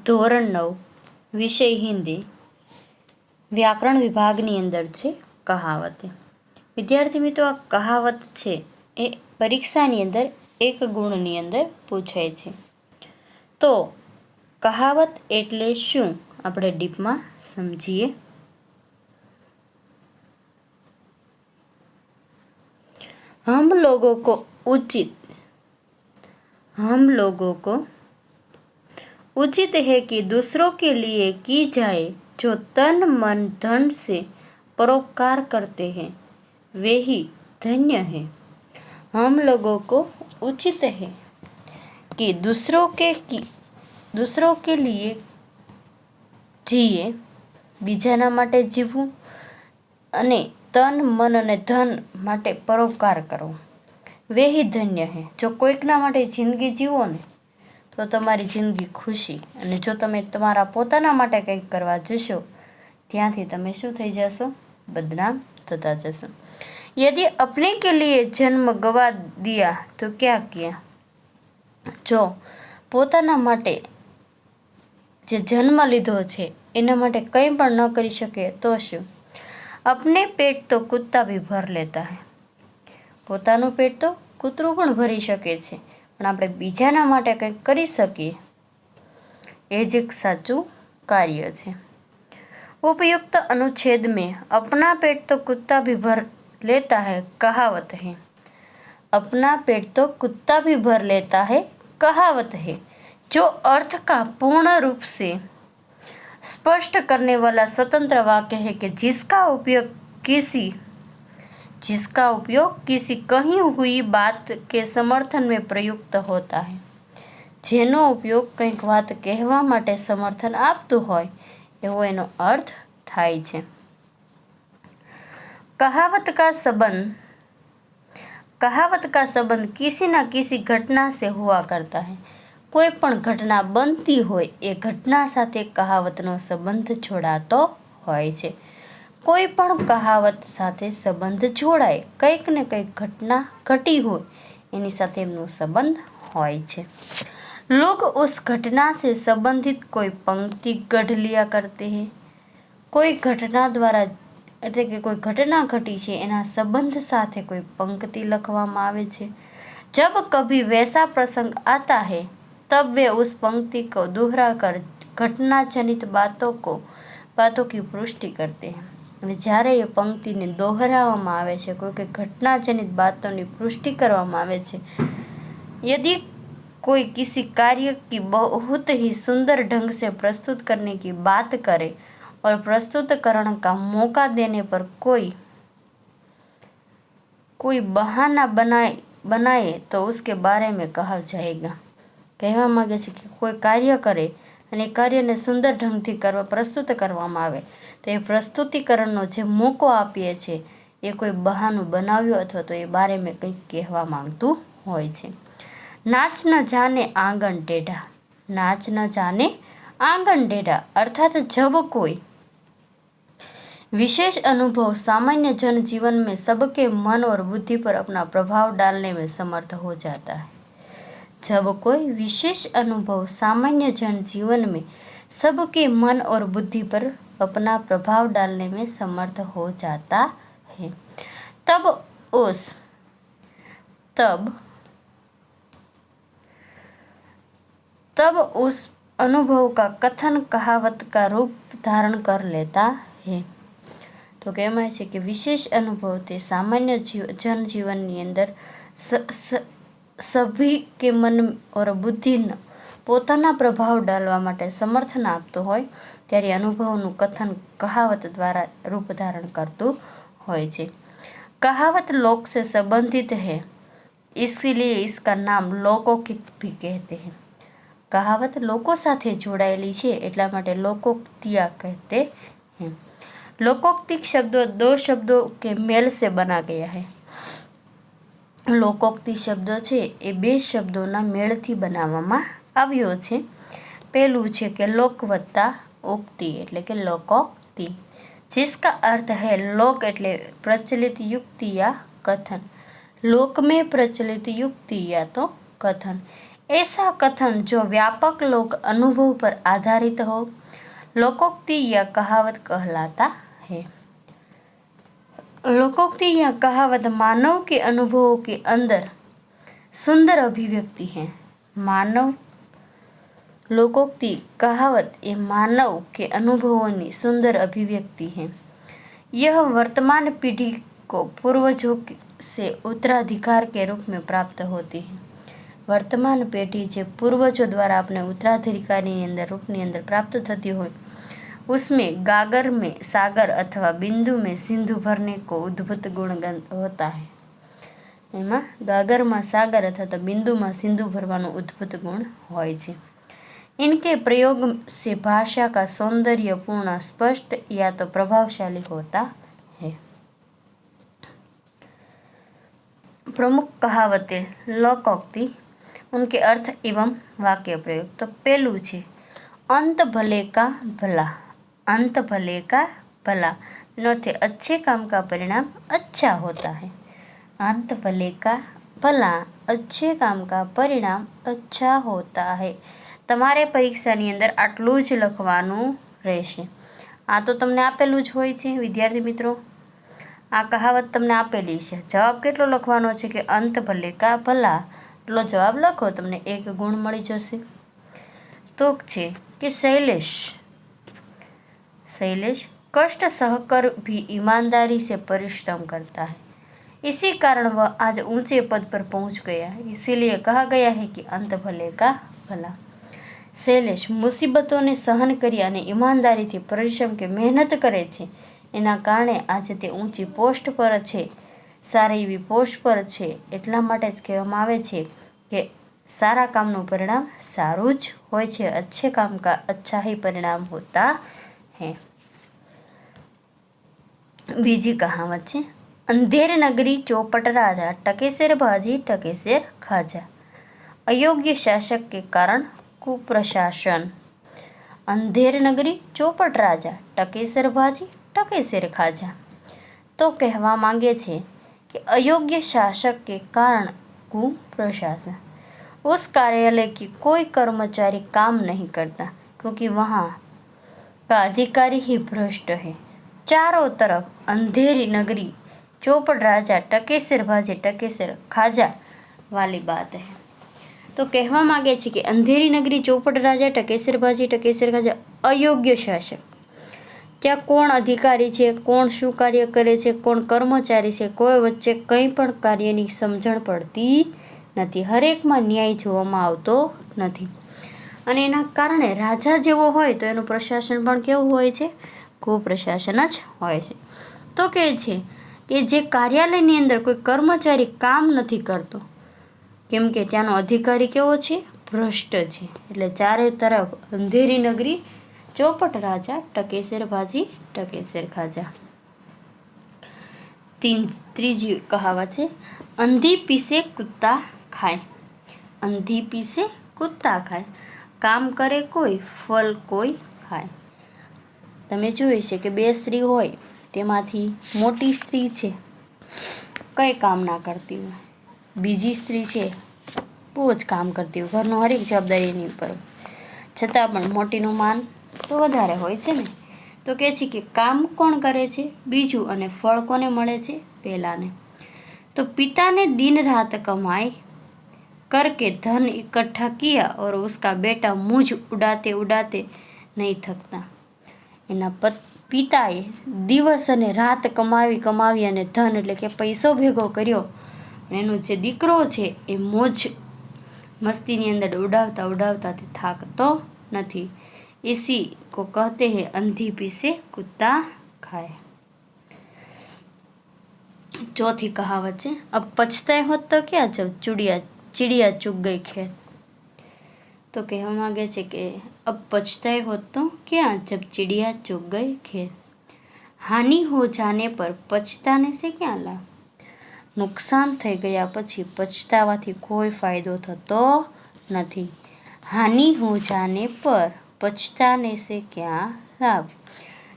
ધોરણ 9 વિષય હિન્દી વ્યાકરણ વિભાગની અંદર છે કહાવત. વિદ્યાર્થી મિત્રો, આ કહાવત છે એ પરીક્ષાની અંદર 1 ગુણની અંદર પૂછાય છે. તો કહાવત એટલે શું આપણે ડીપમાં સમજીએ. हम लोगों को उचित है कि दूसरों के लिए की जाए जो तन मन धन से परोपकार करते हैं वे ही धन्य है. हम लोगों को उचित है कि दूसरों के लिए જીએ, બીજાના માટે જીવવું અને તન મન અને ધન માટે પરોપકાર કરવો. વેહી ધન્ય હે. જો કોઈકના માટે જિંદગી જીવો ને તો તમારી જિંદગી ખુશી, અને જો તમે તમારા પોતાના માટે કંઈક કરવા જશો ત્યાંથી તમે શું થઈ જશો? બદનામ થતા જશો. યદિ અપને કે લીએ જન્મ ગવા દિયા તો ક્યાં કિયા. જો પોતાના માટે જે જન્મ લીધો છે એના માટે કંઈ પણ ન કરી શકે તો શું? અપને પેટ તો કુત્તા ભી ભર લેતા હૈ. પોતાનું પેટ તો કૂતરું પણ ભરી શકે છે, પણ આપણે બીજાના માટે કંઈક કરી શકીએ એ જ એક સાચું કાર્ય છે. उपयुक्त अनुच्छेद में अपना पेट तो कुत्ता भी भर लेता है कहावत है. अपना पेट तो कुत्ता भी भर लेता है कहावत है जो अर्थ का पूर्ण रूप से स्पष्ट करने वाला स्वतंत्र वाक्य है कि जिसका उपयोग किसी कही हुई बात के समर्थन में प्रयुक्त होता है. જેનો ઉપયોગ કંઈક વાત કહેવા માટે સમર્થન આપતું હોય એવો એનો અર્થ થાય છે. कहावत का संबंध किसी न किसी घटना से हुआ करता है. કોઈ પણ ઘટના બનતી હોય એ ઘટના સાથે કહાવતનો સંબંધ જોડાતો હોય છે. કોઈ પણ કહાવત સાથે સંબંધ જોડાય, કંઈક ને કંઈક ઘટના ઘટી હોય એની સાથે એમનો સંબંધ હોય છે. लोग उस घटना से संबंधित कोई पंक्ति गढ़ लिया करते हैं. કોઈ ઘટના દ્વારા એટલે કે કોઈ ઘટના ઘટી છે એના સંબંધ સાથે કોઈ પંક્તિ લખવામાં આવે છે. जब कभी वैसा प्रसंग आता है तब वे उस पंक्ति को दोहरा कर घटना जनित बातों की पुष्टि करते हैं. અને જ્યારે એ પંક્તિને દોહરાવવામાં આવે છે, કોઈ ઘટના જનિત બાતોની પુષ્ટિ કરવામાં આવે છે. यदि कोई किसी कार्य की बहुत ही सुंदर ढंग से प्रस्तुत करने की बात करे और प्रस्तुतकरण का मौका देने पर कोई बहाना बनाए तो उसके बारे में कहा जाएगा. કહેવા માંગે છે કે કોઈ કાર્ય કરે અને એ કાર્યને સુંદર ઢંગથી પ્રસ્તુત કરવામાં આવે તો એ પ્રસ્તુતિકરણનો જે મોકો આપીએ છે એ કોઈ બહાનું બનાવ્યું અથવા તો એ બારે મેં કંઈક કહેવા માંગતું હોય છે. नाच न जाने आंगन टेढ़ा. नाच न जाने आंगन टेढ़ा अर्थात जब कोई विशेष अनुभव सामान्य जन जीवन में सबके मन और बुद्धि पर अपना प्रभाव डालने में समर्थ हो जाता है. जब कोई विशेष अनुभव सामान्य जन जीवन में सबके मन और बुद्धि पर अपना प्रभाव डालने में समर्थ हो जाता है तब उस अनुभव का कथन कहावत का रूप धारण कर लेता है. તો કહેવાય છે કે વિશેષ અનુભવ તે સામાન્ય જનજીવનની અંદર સભી કે મન ઓર બુદ્ધિનો પોતાના પ્રભાવ ડાલવા માટે સમર્થન આપતો હોય ત્યારે અનુભવનું કથન કહાવત દ્વારા રૂપ ધારણ કરતું હોય છે. कहावत लोक से संबंधित है इसलिए इसका नाम लोकोक्ति भी कहते हैं. कहावत લોકો સાથે જોડાયેલી છે એટલા માટે लोकोक्तियाँ कहते हैं. लोकोक्ति शब्दों 2 शब्दों के मेल से बना गया है. લોકોક્તિ શબ્દ છે એ 2 શબ્દોના મેળથી બનાવવામાં આવ્યો છે. પહેલું છે કે લોક વત્તા ઉક્તિ એટલે કે લોકોક્તિ, जिसका अर्थ है लोक એટલે प्रचलित युक्ति या कथन. लोक में प्रचलित युक्ति या तो कथन. ऐसा कथन जो व्यापक लोक अनुभव पर आधारित हो लोकोक्ति या कहावत कहलाता है। लोकोक्ति या कहावत मानव के अनुभवों के अंदर सुंदर अभिव्यक्ति है। मानव लोकोक्ति कहावत ये मानव के अनुभवों की सुंदर अभिव्यक्ति है। यह वर्तमान पीढ़ी को पूर्वजों से उत्तराधिकार के रूप में प्राप्त होती है। वर्तमान पेढ़ी जो पूर्वजों द्वारा अपने उत्तराधिकारी अंदर रूपनी अंदर प्राप्त थती हो उसमें गागर में सागर अथवा बिंदु में सिंधु भरने को उद्भुत गुण होता है। एमा गागर में सागर अथवा बिंदु में सिंधु भरवानो उद्भुत गुण होय छे। इनके प्रयोग से भाषा का सौंदर्य पूर्ण स्पष्ट या तो प्रभावशाली होता है। प्रमुख कहावतें लोकोक्ति उनके अर्थ एवं वाक्य प्रयोग। तो पहलू छे अंत भले का भला। अंत भले का भला अर्थ अच्छे काम का परिणाम अच्छा होता है। अंत भले का भला अच्छे काम का परिणाम अच्छा होता है। तमारे परीक्षानी अंदर आटલું જ લખવાનું રહેશે। આ તો તમને આપેલું જ હોય છે વિદ્યાર્થી મિત્રો। આ કહાવત તમને આપેલી છે। જવાબ કેટલો લખવાનો છે કે અંત ભલે કા ભલા એટલો જવાબ લખો તમને 1 ગુણ મળી જશે। તો છે કે शैलेश कष्ट सहकर भी ईमानदारी से परिश्रम करता है। इसी कारण वह आज ऊंचे पद पर पहुंच गया। इसीलिए कहा गया है कि अंत भले का भला। शैलेष मुसीबतों ने सहन करी अने ईमानदारीथी परिश्रम के मेहनत करे छे एना कारणे आज ते ऊंची पोस्ट पर छे, सारी एवी पोस्ट पर छे। एटला माटे ज कहेवामां आवे छे के सारा कामनुं परिणाम सारुं ज होय छे। अच्छे काम का अच्छा ही परिणाम होता है। बीजी कहावत छे अंधेर नगरी चौपट राजा टके सिर भाजी टके सिर खाजा। अयोग्य शासक के कारण कुप्रशासन। अंधेर नगरी चौपट राजा टके सिर भाजी टके सिर खाजा। तो कहवा मांगे छे कि अयोग्य शासक के कारण कुप्रशासन। उस कार्यालय की कोई कर्मचारी काम नहीं करता क्योंकि वहाँ का अधिकारी ही भ्रष्ट है। चारों तरफ अंधेरी नगरी चौपट राजा टके सिर भाजी टके सिर खाजा वाली बात है। तो कहवा मांगे छे कि अंधेरी नगरी चौपट राजा टके सिर भाजी टके सिर खाजा। अयोग्य शासक क्या कोण अधिकारी छे, कोण शुं कार्य करे छे, कोण कर्मचारी छे, कोई वच्चे कंई पण कार्यनी समझण पड़ती नथी। हरेकमां न्याय जोवामां आवतो नथी અને એના કારણે રાજા જેવો હોય તો એનું પ્રશાસન પણ કેવું હોય છે? કુપ્રશાસન જ હોય છે। તો કહે છે કે જે કાર્યાલયની અંદર કોઈ કર્મચારી કામ નથી કરતો કેમ કે ત્યાંનો અધિકારી કેવો છે? ભ્રષ્ટ છે। એટલે ચારે તરફ અંધેરી નગરી ચોપટ રાજા ટકે સિર ભાજી ટકે સિર ખાજા। ત્રીજી કહાવત છે અંધી પીસે કુત્તા ખાય। અંધી પીસે કુત્તા ખાય। કામ કરે કોઈ ફલ કોઈ ખાય। તમે જોઈ છે કે 2 સ્ત્રી હોય તેમાંથી મોટી સ્ત્રી છે કંઈ કામ ના કરતી હોય, બીજી સ્ત્રી છે બહુ જ કામ કરતી હોય, ઘરનો હરેક જવાબદારી એની ઉપર હોય, છતાં પણ મોટીનું માન તો વધારે હોય છે ને। તો કહે છે કે કામ કોણ કરે છે? બીજું, અને ફળ કોને મળે છે? પહેલાને। તો पिता ने दिन रात कमाई करके धन इकट्ठा किया और उसका बेटा मुझ उड़ाते उड़ाते नहीं थकता। एना પિતાએ દિવસ અને રાત કમાવી અને ધન એટલે કે પૈસો ભેગો કર્યો એનો જે દીકરો છે એ મોજ મસ્તીની અંદર ઉડાવતા ઉડાવતા તે થાકતો નથી। इसी को कहते हैं अंधी पीसे कुत्ता खाए। चौथी कहावत है अब पछताए होत तो क्या जब चिड़िया चुग गई खेत। तो कहवा मांगे छे कि अब पछताए होत तो क्या जब चिड़िया चुग गई खेत। हानि हो जाने पर पछताने से क्या लाभ। नुकसान થઈ ગયા પછી પછતાવાથી કોઈ ફાયદો થતો નથી। हानि हो जाने पर पछताने से क्या लाभ।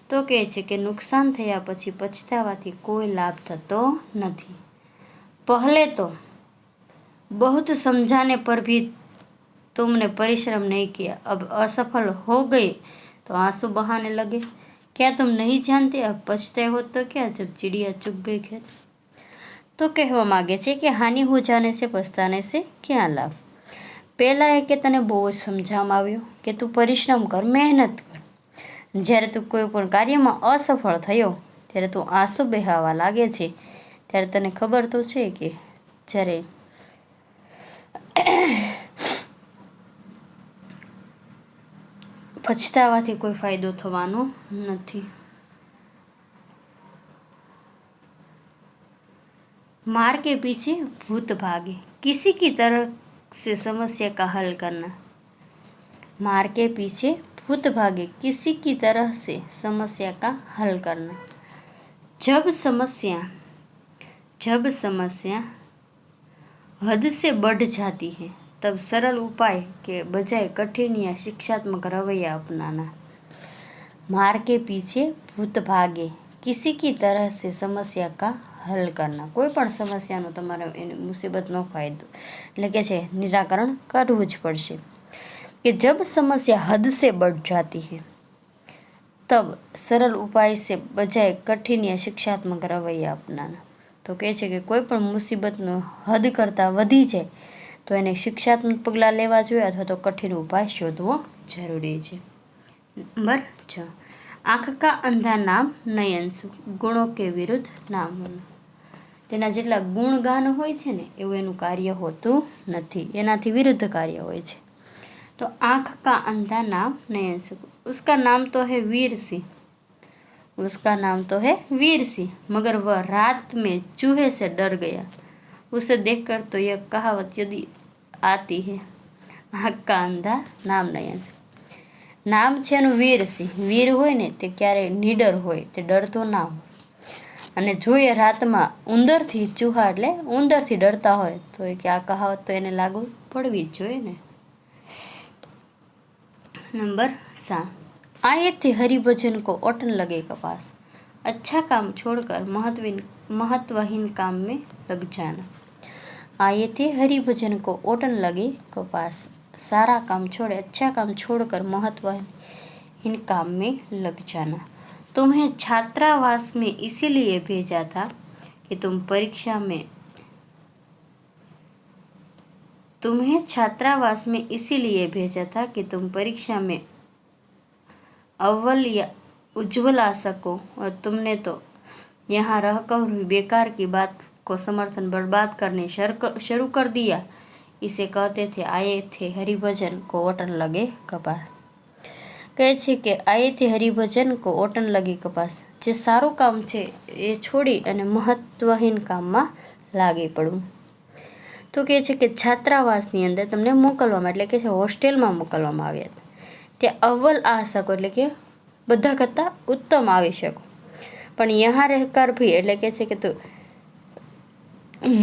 तो કહે છે કે નુકસાન થયા પછી પછતાવાથી કોઈ લાભ થતો નથી। पहले तो बहुत समझाने पर भी तुमने परिश्रम नहीं किया, अब असफल हो गए तो आंसू बहाने लगे। क्या तुम नहीं जानते अब पछते हो तो क्या, जब चिड़िया चुग गई खेत। तो કહેવા માગે છે કે હાનિ હો જાને સે પસ્તાને સે ક્યાં લાભ। પહેલાં એ કે તને બહુ જ સમજાવવામાં આવ્યો કે તું પરિશ્રમ કર, મહેનત કર। જ્યારે તું કોઈ પણ કાર્યમાં અસફળ થયો ત્યારે તું આંસુ બહાવવા લાગે છે, ત્યારે તને ખબર તો છે કે જ્યારે પછતાવાથી કોઈ ફાયદો થવાનો નથી। मार के पीछे भूत भागे, किसी की तरह से समस्या का हल करना। मार के पीछे भूत भागे, किसी की तरह से समस्या का हल करना। जब समस्या हद से बढ़ जाती है तब सरल उपाय के बजाय कठिन या शिक्षात्मक रवैया अपनाना। मार के पीछे भूत भागे, किसी की तरह से समस्या का હલ કરના। કોઈ પણ સમસ્યાનો તમારે એની મુસીબતનો ફાયદો એટલે કે છે નિરાકરણ કરવું જ પડશે। કે જબ સમસ્યા હદ સે बढ़ जाती है तब सरल उपाय से बजाय कठिन या शिक्षात्मक रवैया अपनाना। તો કહે છે કે કોઈ પણ મુસીબતનો હદ કરતાં વધી જાય તો એને શિક્ષાત્મક પગલાં લેવા જોઈએ અથવા તો કઠિન ઉપાય શોધવો જરૂરી છે। નંબર 6, આંખ કા અંધા નામ નયન સુખ, ગુણો કે વિરુદ્ધ નામ હોના। તેના જેટલા ગુણગાન હોય છે ને એવું એનું કાર્ય હોતું નથી, એનાથી વિરુદ્ધ કાર્ય હોય છે। તો આંખ કા અંધા નામ નયન સુખ, उसका नाम तो है वीर सिंह, उसका नाम तो है वीर सिंह, मगर वह रात में चूहे से डर गया। उसे देखकर तो यह कहावत यदि आती है, आंख का अंधा नाम नयन सुख। નામ છે એનું વીરસિંહ, વીર હોય ને તે ક્યારેય નીડર હોય, તે ડરતો ના હોય। અને જો એ રાતમાં ઉંદરથી, ચૂહા એટલે ઉંદરથી ડરતા હોય તો એ કે આ કહાવત તો એને લાગુ પડવી જ જોઈએ ને। नंबर 7, आए थे हरिभजन को ओटन लगे कपास, अच्छा काम छोड़कर महत्वहीन काम में लग जाना। आए थे हरिभजन को ओटन लगे कपास, सारा काम छोड़े, अच्छा काम छोड़कर महत्वहीन काम में लग जाना। तुम्हें छात्रावास में इसीलिए भेजा था कि तुम परीक्षा में अव्वल या उज्ज्वल आ सको, और तुमने तो यहाँ रहकर हुई बेकार की बात को समर्थन बर्बाद करने शुरू कर दिया। इसे कहते थे आए थे हरिभजन को ओटन लगे कपास। કહે છે કે આયેથી હરિભજન કો ઓટન લગી કપાસ, જે સારું કામ છે એ છોડી અને મહત્વહીન કામમાં લાગી પડવું। તો કહે છે કે છાત્રાવાસની અંદર તમને મોકલવામાં એટલે કે છે હોસ્ટેલમાં મોકલવામાં આવ્યા હતા, ત્યાં અવ્વલ આ શકો એટલે કે બધા કરતાં ઉત્તમ આવી શકો, પણ યહાં રહેકાર ભી એટલે કે છે કે તું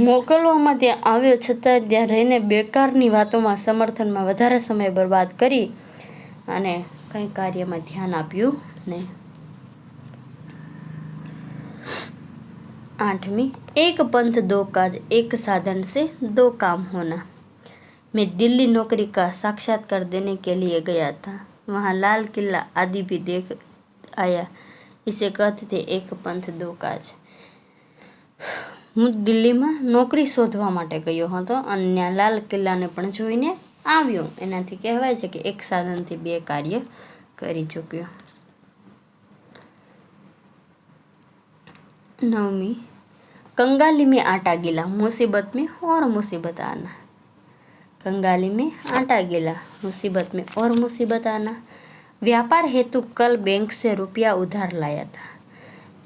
મોકલવામાં ત્યાં આવ્યો છતાં ત્યાં રહીને બેકારની વાતોમાં સમર્થનમાં વધારે સમય બરબાદ કરી અને કંઈ કાર્યમાં ध्यान આપ્યું નહીં। 8वीं, एक पंथ दो काज, एक साधन से दो काम होना। मैं दिल्ली नौकरी का साक्षात्कार देने के लिए गया था, वहाँ लाल किला आदि भी देख आया। इसे कहते थे एक पंथ दो काज। હું દિલ્હીમાં નોકરી શોધવા માટે ગયો હતો અને લાલ કિલ્લાને પણ જોઈને આવ્યો, એનાથી કહેવાય છે કે એક સાધનથી બે કાર્ય કરી ચૂક્યો। 9वीं, कंगाली में आटा गीला, मुसीबत में और मुसीबत आना। कंगाली में आटा गीला, मुसीबत में और मुसीबत आना। व्यापार हेतु कल बैंक से रुपया उधार लाया था,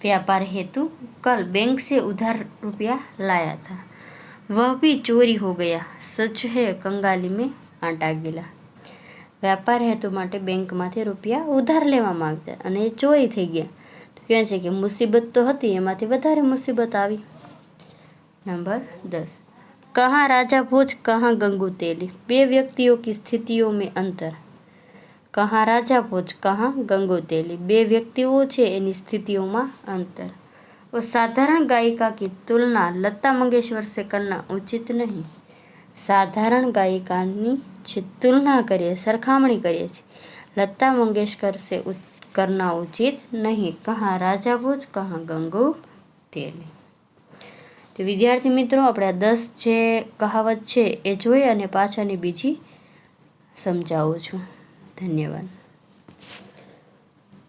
व्यापार हेतु कल बैंक से उधार रुपया लाया था, वह भी चोरी हो गया। सच है कंगाली में आटा गीला। व्यापार हेतु માટે બેંકમાંથી રૂપિયા ઉધાર લેવામાં આવ્યા અને એ ચોરી થઈ ગયા। તો કહે છે કે મુસીબત તો હતી, એમાંથી વધારે મુસીબત આવી। નંબર 10, कहाँ राजा भोज कहाँ गंगू तेली, બે વ્યક્તિઓ की स्थितियों में अंतर। कहाँ राजा भोज कहाँ गंगू तेली, બે વ્યક્તિઓ છે એની સ્થિતિઓમાં અંતર। वो साधारण गायिका की तुलना लता मंगेशकर से करना उचित नहीं। साधारण गायिकाની જે તુલના કરીએ, સરખામણી કરીએ છીએ, લતા મંગેશકર સે करना उचित नहीं, कहाँ राजा भोज कहाँ गंगू तेली। તો વિદ્યાર્થી મિત્રો, આપણે આ 10 જે કહાવત છે એ જોઈ અને પાછળની બીજી સમજાવું છું. ધન્યવાદ.